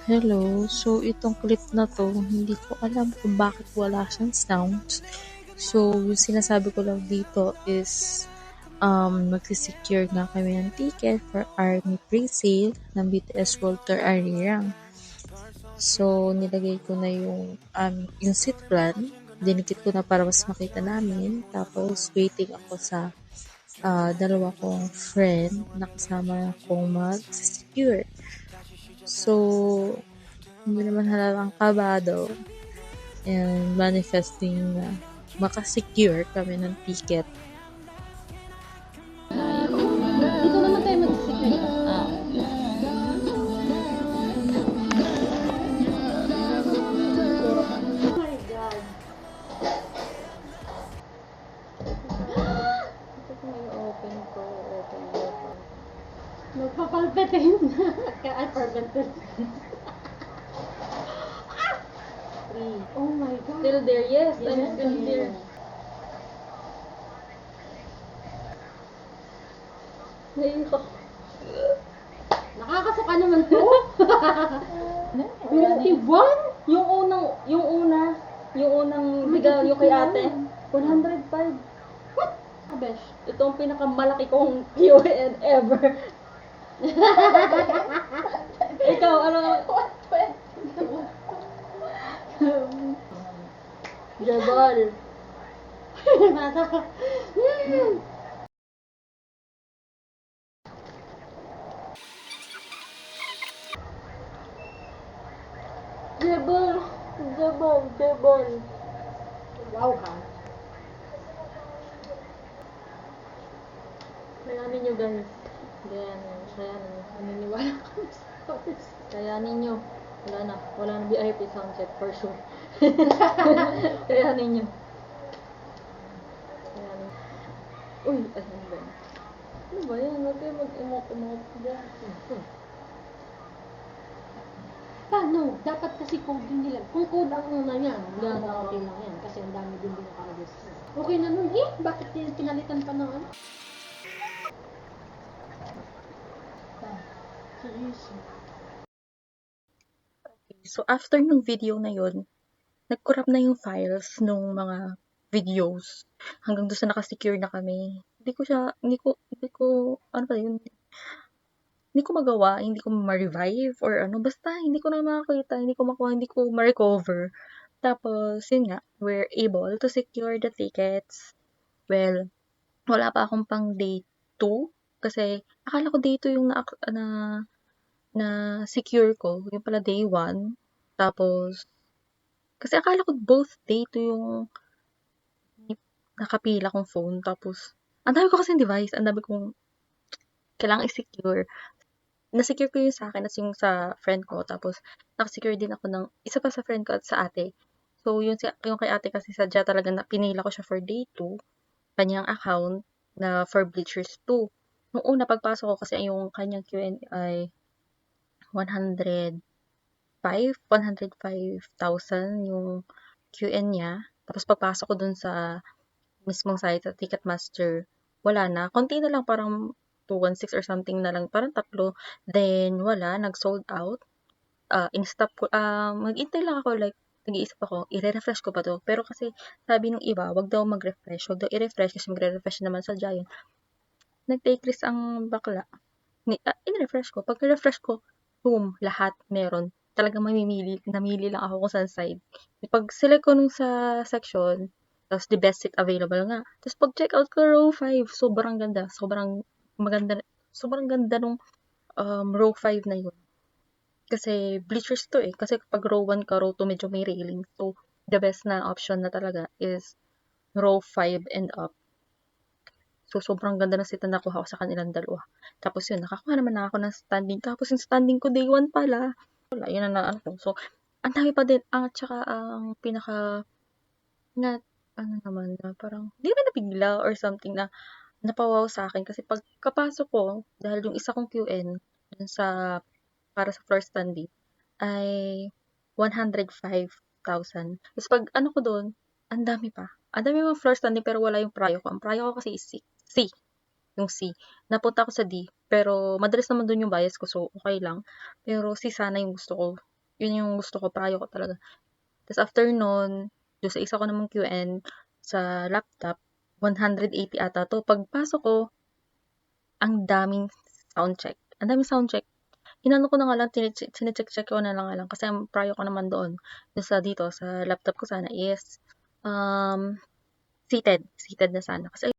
Hello, so itong clip na 'to, hindi ko alam kung bakit wala siyang sounds. So, yung sinasabi ko lang dito is, magse-secure nga kami ng ticket for ARMY pre-sale ng BTS World Tour Arirang. So, nilagay ko na yung seat plan, dinikit ko na para mas makita namin. Tapos, waiting ako sa dalawa kong friend na kasama kong mag-secure. So, hindi naman halatang kabado and manifesting na makasecure kami ng ticket. Dito naman tayo mag-secure. Oh my God. Ito kung i-open ko. Magpapalpitin. Ay, palpitin. Oh my God. Still there, yes. Yes, I'm still there. Naiiko. Nakakasuka naman to. 21? Yung unang bigaw, yung kay ate. 105. What? Kabesh. Ito ang pinakamalaki kong QN ever. Ikaw, ano? Jabal. Mata ka. Jabal. Wow ka. Kayanin nyo, guys. Kayanin. Naniniwala kami sa oras. Kayanin nyo. Wala na VIP soundcheck for sure. Kayanin nyo. Uy, ano ba? Ano ba yan? Huwag kayo mag-emote dyan. Paano? Dapat kasi code din nila. Kung code ang una yan, Yan, okay lang yan. Kasi ang dami din nakalagay. Okay na nun. Bakit pinalitan pa ng ano? Seryoso. So, after ng video na yun, nag-corrupt na yung files nung mga videos hanggang doon sa nakasecure na kami. Hindi ko, ano ba yun? Hindi ko magawa, hindi ko ma-revive or ano. Basta, hindi ko na makakita, hindi ko makuha, hindi ko ma-recover. Tapos, yun nga, we're able to secure the tickets. Well, wala pa akong pang day 2 kasi akala ko day 2 yung na secure ko, yung pala day 1. Tapos, kasi akala ko both day 2 yung nakapila kong phone. Tapos, ang dami ko kasing device, ang dami kong kailangang i-secure. Na-secure ko yung sa akin at yung sa friend ko. Tapos, nakasecure din ako ng isa pa sa friend ko at sa ate. So, yung kay ate kasi sadya talaga na pinila ko siya for day 2, kanyang account na for Bleachers 2. Nung una, pagpasok ko kasi yung kanyang QN ay 105,000 yung QN niya. Tapos pagpasok ko dun sa mismong site sa Ticketmaster, wala na. Konti na lang, parang 216 or something na lang. Parang 3. Then, wala. Nag-sold out. In-stop ko. Mag-intay lang ako. Like, nag-iisip ako, i-refresh ko pa to. Pero kasi, sabi nung iba, wag daw mag-refresh. Wag daw i-refresh kasi magre-refresh naman sa Giant. Nag-take risk ang bakla. In-refresh ko. Pag refresh ko, boom, lahat meron. Talagang namili lang ako kung saan side. Pag select ko nung sa section, tapos the best seat available nga. Tapos pag check out ko row 5, sobrang ganda. Maganda. Sobrang ganda nung row 5 na yun. Kasi bleachers to eh. Kasi pag row 1 ka, row 2 medyo may railing. So, the best na option na talaga is row 5 and up. So, sobrang ganda ng seat na nakuha ko sa kanilang dalawa. Tapos yun, nakakuha naman na ako ng standing. Tapos yung standing ko, day 1 pala. Wala, yun na ano. So, ang dami pa din. Tsaka ang pinaka, na, ano naman, na parang, di ba nabigla or something na napawaw sa akin. Kasi pagkapasok ko, dahil yung isa kong QN, dun sa, para sa floor standing, ay 105,000. Tapos pag ano ko doon, ang dami pa. Ang dami mga floor standing pero wala yung prayo ko. Ang prayo ko kasi is C. yung C. Napunta ako sa D, pero madalas naman dun yung bias ko, so okay lang. Pero C sana yung gusto ko. Yun yung gusto ko, prayo ko talaga. Tapos after nun, doon sa isa ko namang QN sa laptop, 180 ata to. Pagpasok ko, ang daming soundcheck. Ang daming soundcheck. Inano ko na nga lang, sinecheck ko na lang kasi ang prior ko naman doon sa dito, sa laptop ko sana is seated na sana. Kasi